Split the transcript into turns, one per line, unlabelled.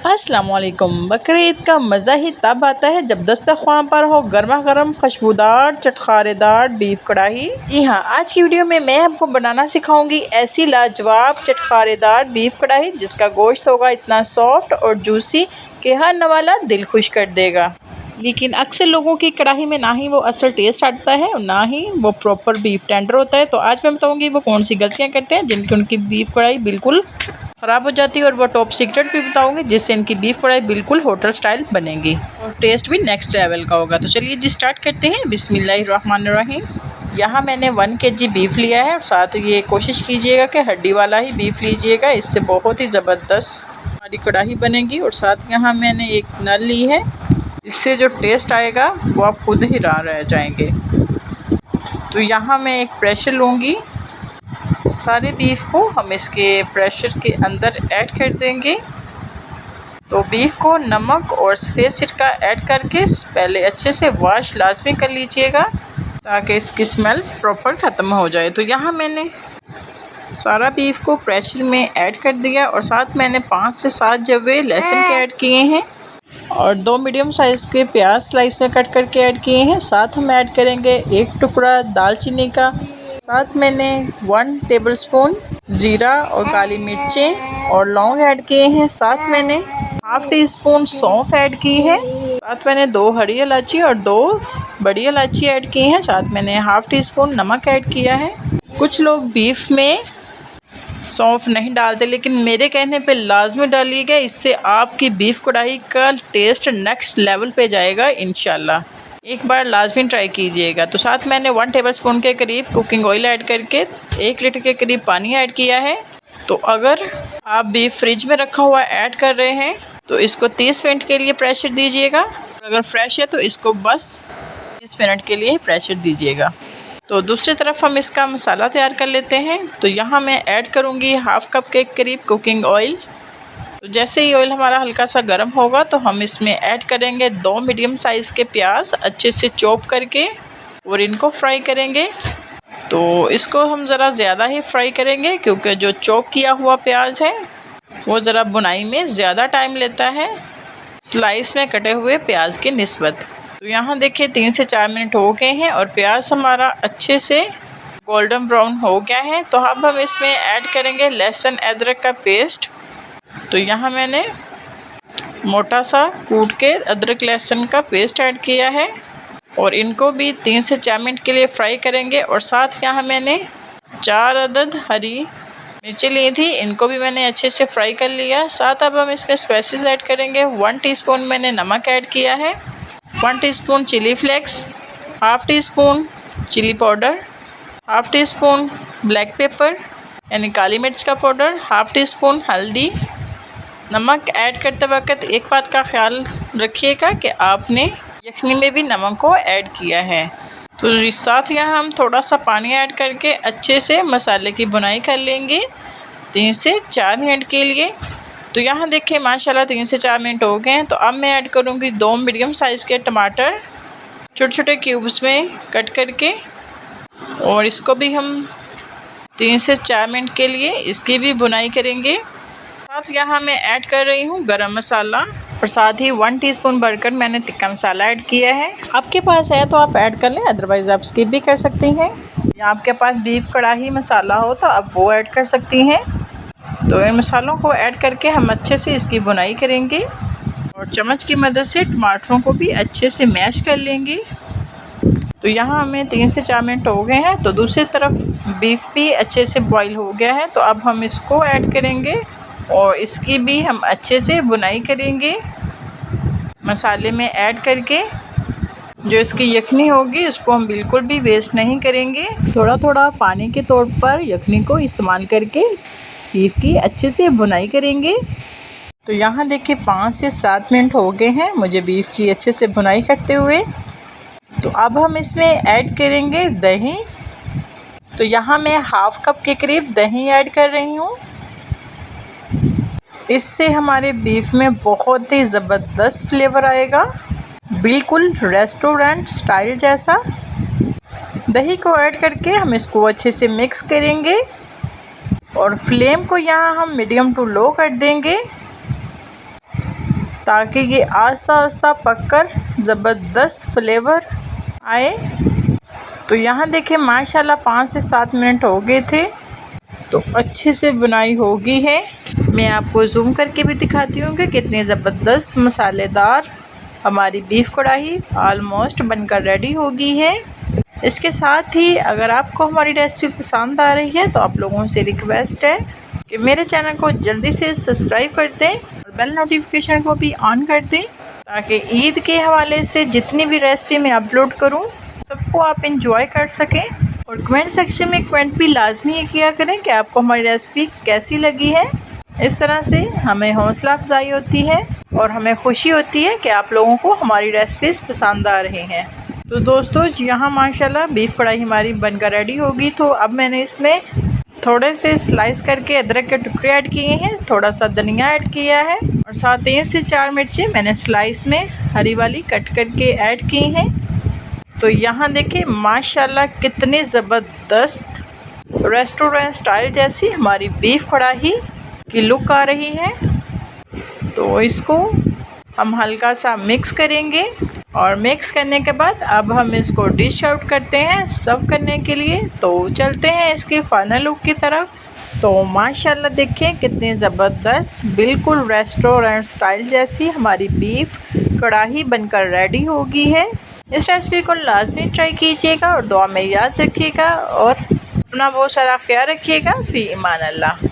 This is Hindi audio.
अस्सलाम वालेकुम। बकरीद का मज़ा ही तब आता है जब दस्तरख्वान पर हो गर्मा गर्म खुशबूदार चटखारेदार बीफ कढ़ाई। जी हाँ, आज की वीडियो में मैं आपको बनाना सिखाऊंगी ऐसी लाजवाब चटखारेदार बीफ कढ़ाई जिसका गोश्त होगा इतना सॉफ्ट और जूसी कि हर नवाला दिल खुश कर देगा। लेकिन अक्सर लोगों की कढ़ाई में ना ही वो असल टेस्ट आता है और ना ही वो प्रॉपर बीफ टेंडर होता है। तो आज मैं बताऊंगी वो कौन सी गलतियां करते हैं जिनकी उनकी बीफ कढ़ाई बिल्कुल ख़राब हो जाती है, और वो टॉप सीक्रेट भी बताऊंगी जिससे इनकी बीफ कढ़ाई बिल्कुल होटल स्टाइल बनेगी और टेस्ट भी नेक्स्ट लेवल का होगा। तो चलिए जी स्टार्ट करते हैं। बिस्मिल्लाहिर्रहमानिर्रहीम। यहाँ मैंने 1 kg बीफ लिया है और साथ ये कोशिश कीजिएगा कि हड्डी वाला ही बीफ लीजिएगा, इससे बहुत ही ज़बरदस्त हमारी कढ़ाई बनेगी। और साथ यहाँ मैंने एक नल ली है, इससे जो टेस्ट आएगा वो आप खुद ही रह जाएंगे। तो यहाँ मैं एक प्रेशर लूँगी, सारे बीफ को हम इसके प्रेशर के अंदर ऐड कर देंगे। तो बीफ को नमक और सफ़ेद सिरका ऐड करके पहले अच्छे से वॉश लाजमी कर लीजिएगा ताकि इसकी स्मेल प्रॉपर ख़त्म हो जाए। तो यहाँ मैंने सारा बीफ को प्रेशर में ऐड कर दिया और साथ मैंने 5 से 7 जवे लहसुन के ऐड किए हैं और 2 मीडियम साइज़ के प्याज स्लाइस में कट करके ऐड किए हैं। साथ हम ऐड करेंगे 1 टुकड़ा दालचीनी का, साथ मैंने 1 टेबलस्पून ज़ीरा और काली मिर्चें और लौंग ऐड किए हैं। साथ मैंने हाफ़ टी स्पून सौंफ ऐड की है। साथ मैंने 2 हरी इलायची और 2 बड़ी इलायची ऐड की हैं। साथ मैंने हाफ़ टी स्पून नमक ऐड किया है। कुछ लोग बीफ में सौंफ नहीं डालते, लेकिन मेरे कहने पे लाजमी डालिएगा, इससे आपकी बीफ कढ़ाई का टेस्ट नेक्स्ट लेवल पे जाएगा इंशाल्लाह। एक बार लाजमी ट्राई कीजिएगा। तो साथ मैंने 1 टेबलस्पून के करीब कुकिंग ऑयल ऐड करके 1 लीटर के करीब पानी ऐड किया है। तो अगर आप बीफ फ्रिज में रखा हुआ ऐड कर रहे हैं तो इसको 30 मिनट के लिए प्रेशर दीजिएगा। अगर फ्रेश है तो इसको बस 30 मिनट के लिए प्रेशर दीजिएगा। तो दूसरी तरफ हम इसका मसाला तैयार कर लेते हैं। तो यहाँ मैं ऐड करूँगी हाफ़ कप के करीब कुकिंग ऑयल। तो जैसे ही ऑयल हमारा हल्का सा गर्म होगा तो हम इसमें ऐड करेंगे 2 मीडियम साइज़ के प्याज अच्छे से चॉप करके और इनको फ्राई करेंगे। तो इसको हम ज़रा ज़्यादा ही फ्राई करेंगे क्योंकि जो चॉप किया हुआ प्याज है वो ज़रा बुनाई में ज़्यादा टाइम लेता है स्लाइस में कटे हुए प्याज की निस्बत। तो यहाँ देखिए 3 से 4 मिनट हो गए हैं और प्याज हमारा अच्छे से गोल्डन ब्राउन हो गया है। तो अब हम इसमें ऐड करेंगे लहसुन अदरक का पेस्ट। तो यहाँ मैंने मोटा सा कूट के अदरक लहसुन का पेस्ट ऐड किया है और इनको भी 3 से 4 मिनट के लिए फ्राई करेंगे। और साथ यहाँ मैंने 4 अदद हरी मिर्ची ली थी, इनको भी मैंने अच्छे से फ्राई कर लिया। साथ अब हम इसमें स्पाइसेस ऐड करेंगे। 1 टीस्पून मैंने नमक ऐड किया है, 1 teaspoon chilli flakes, half teaspoon chilli powder, half teaspoon black pepper यानी काली मिर्च का पाउडर, हाफ़ टी स्पून हल्दी। नमक ऐड करते वक्त एक बात का ख्याल रखिएगा कि आपने यखनी में भी नमक को ऐड किया है। तो साथ यहाँ हम थोड़ा सा पानी ऐड करके अच्छे से मसाले की बुनाई कर लेंगे 3 से 4 मिनट के लिए। तो यहाँ देखिए माशाल्लाह 3 से 4 मिनट हो गए हैं। तो अब मैं ऐड करूँगी 2 मीडियम साइज़ के टमाटर छोटे छोटे क्यूब्स में कट करके और इसको भी हम 3 से 4 मिनट के लिए इसकी भी बुनाई करेंगे। साथ यहाँ मैं ऐड कर रही हूँ गरम मसाला और साथ ही 1 टीस्पून भरकर मैंने तिक्का मसाला ऐड किया है। आपके पास है तो आप ऐड कर लें, अदरवाइज़ आप स्किप भी कर सकती हैं। या आपके पास बीफ कढ़ाई मसाला हो तो आप वो ऐड कर सकती हैं। तो इन मसालों को ऐड करके हम अच्छे से इसकी बुनाई करेंगे और चम्मच की मदद से टमाटरों को भी अच्छे से मैश कर लेंगे। तो यहाँ हमें 3 से 4 मिनट हो गए हैं। तो दूसरी तरफ बीफ भी अच्छे से बॉईल हो गया है। तो अब हम इसको ऐड करेंगे और इसकी भी हम अच्छे से बुनाई करेंगे मसाले में ऐड करके। जो इसकी यखनी होगी उसको हम बिल्कुल भी वेस्ट नहीं करेंगे। थोड़ा थोड़ा पानी के तौर पर यखनी को इस्तेमाल करके बीफ की अच्छे से बुनाई करेंगे। तो यहाँ देखिए 5 से 7 मिनट हो गए हैं मुझे बीफ की अच्छे से बुनाई करते हुए। तो अब हम इसमें ऐड करेंगे दही। तो यहाँ मैं हाफ़ कप के करीब दही ऐड कर रही हूँ। इससे हमारे बीफ में बहुत ही ज़बरदस्त फ्लेवर आएगा, बिल्कुल रेस्टोरेंट स्टाइल जैसा। दही को ऐड करके हम इसको अच्छे से मिक्स करेंगे और फ्लेम को यहाँ हम मीडियम टू लो कर देंगे। ताकि ये आस्ता आस्ता पककर ज़बरदस्त फ्लेवर आए। तो यहाँ देखिए माशाल्लाह 5 से 7 मिनट हो गए थे, तो अच्छे से बुनाई हो गई है। मैं आपको जूम करके भी दिखाती हूँ कि कितनी ज़बरदस्त मसालेदार हमारी बीफ कढ़ाई ऑलमोस्ट बनकर रेडी हो गई है। इसके साथ ही अगर आपको हमारी रेसिपी पसंद आ रही है तो आप लोगों से रिक्वेस्ट है कि मेरे चैनल को जल्दी से सब्सक्राइब कर दें और बेल नोटिफिकेशन को भी ऑन कर दें, ताकि ईद के हवाले से जितनी भी रेसिपी मैं अपलोड करूं सबको आप इंजॉय कर सकें। और कमेंट सेक्शन में कमेंट भी लाजमी किया करें कि आपको हमारी रेसिपी कैसी लगी है। इस तरह से हमें हौसला अफजाई होती है और हमें खुशी होती है कि आप लोगों को हमारी रेसिपीज़ पसंद आ रही हैं। तो दोस्तों यहाँ माशाल्लाह बीफ कढ़ाई हमारी बनकर रेडी होगी। तो अब मैंने इसमें थोड़े से स्लाइस करके अदरक के टुकड़े ऐड किए हैं, थोड़ा सा धनिया ऐड किया है और साथ 3 से 4 मिर्चें मैंने स्लाइस में हरी वाली कट करके ऐड की हैं। तो यहाँ देखिए माशाल्लाह कितनी ज़बरदस्त रेस्टोरेंट स्टाइल जैसी हमारी बीफ कढ़ाई की लुक आ रही है। तो इसको हम हल्का सा मिक्स करेंगे और मिक्स करने के बाद अब हम इसको डिश आउट करते हैं सर्व करने के लिए। तो चलते हैं इसके फाइनल लुक की तरफ। तो माशाल्लाह देखें कितनी ज़बरदस्त बिल्कुल रेस्टोरेंट स्टाइल जैसी हमारी बीफ कढ़ाई बनकर रेडी हो गई है। इस रेसिपी को लाजमी ट्राई कीजिएगा और दुआ में याद रखिएगा और अपना बहुत सारा ख्याल रखिएगा। फ़ी ईमान अल्लाह।